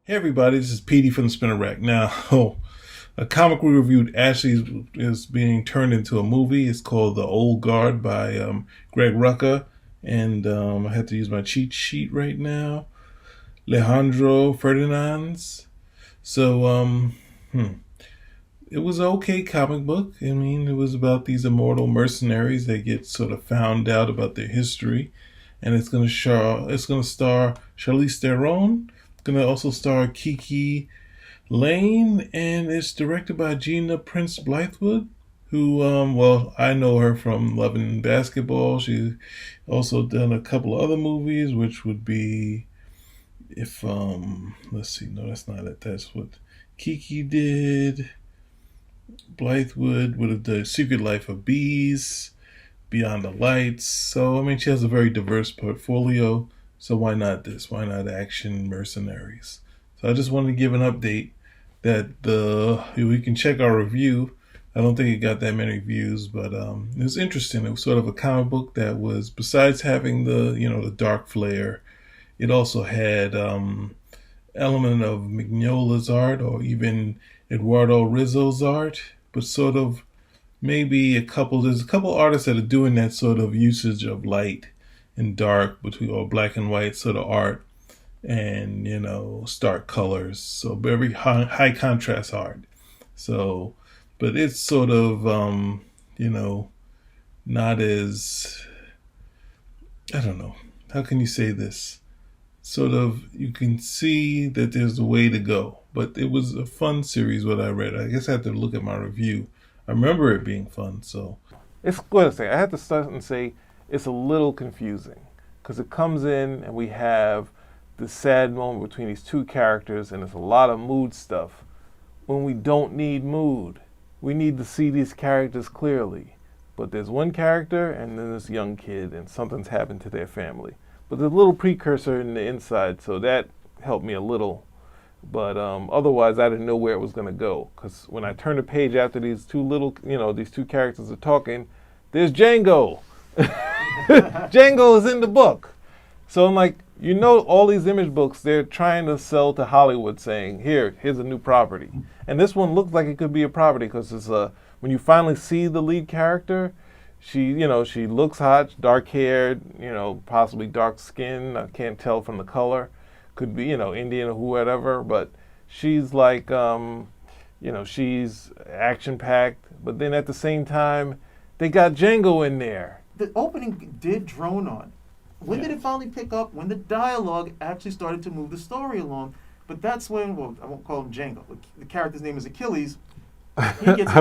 Hey everybody, this is Petey from the Spinner Rack. Now, a comic we reviewed actually is being turned into a movie. It's called The Old Guard by Greg Rucka. And I have to use my cheat sheet right now. Alejandro Ferdinand's. So, it was an okay comic book. I mean, it was about these immortal mercenaries that get sort of found out about their history. And it's going to star Charlize Theron. Going to also star Kiki Lane, and it's directed by Gina Prince Bythewood, who, I know her from Loving Basketball. She's also done a couple of other movies, which would be, let's see, no, that's not it. That's what Kiki did. Bythewood would have done Secret Life of Bees, Beyond the Lights. So, I mean, she has a very diverse portfolio. So why not this? Why not Action Mercenaries? So I just wanted to give an update that we can check our review. I don't think it got that many views, but it was interesting. It was sort of a comic book that was, besides having the dark flair, it also had element of Mignola's art or even Eduardo Rizzo's art, but sort of maybe there's a couple artists that are doing that sort of usage of light and dark between, or black and white sort of art, and stark colors, so very high contrast art. So, but it's sort of not as, I don't know, how can you say this, sort of, you can see that there's a way to go, but it was a fun series what I read. I guess I have to look at my review. I remember it being fun. So it's good to say, I have to start and say it's a little confusing because it comes in and we have the sad moment between these two characters, and there's a lot of mood stuff when we don't need mood. We need to see these characters clearly. But there's one character and then this young kid, and something's happened to their family. But there's a little precursor in the inside, so that helped me a little. But otherwise, I didn't know where it was going to go. Because when I turn the page after these two characters are talking, there's Django. Django is in the book. So I'm like, all these image books, they're trying to sell to Hollywood saying, here's a new property. And this one looks like it could be a property because it's when you finally see the lead character, she looks hot, dark haired, possibly dark skin. I can't tell from the color. Could be, Indian or whoever, but she's like, she's action packed. But then at the same time, they got Django in there. The opening did drone on. When did it finally pick up? When the dialogue actually started to move the story along. But that's when, I won't call him Django. The character's name is Achilles. I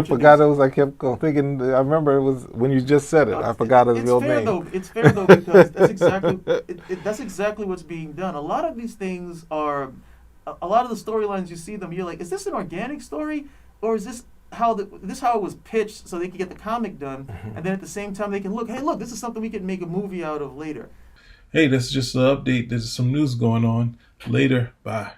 forgot it was, I kept thinking, I remember it was when you just said it. I forgot his real name. It's fair though, because that's exactly what's being done. A lot of these things are, a lot of the storylines you see them, you're like, is this an organic story? Or is this how it was pitched so they could get the comic done, and then at the same time they can look, this is something we could make a movie out of later. Hey, that's just an update. There's some news going on. Later. Bye.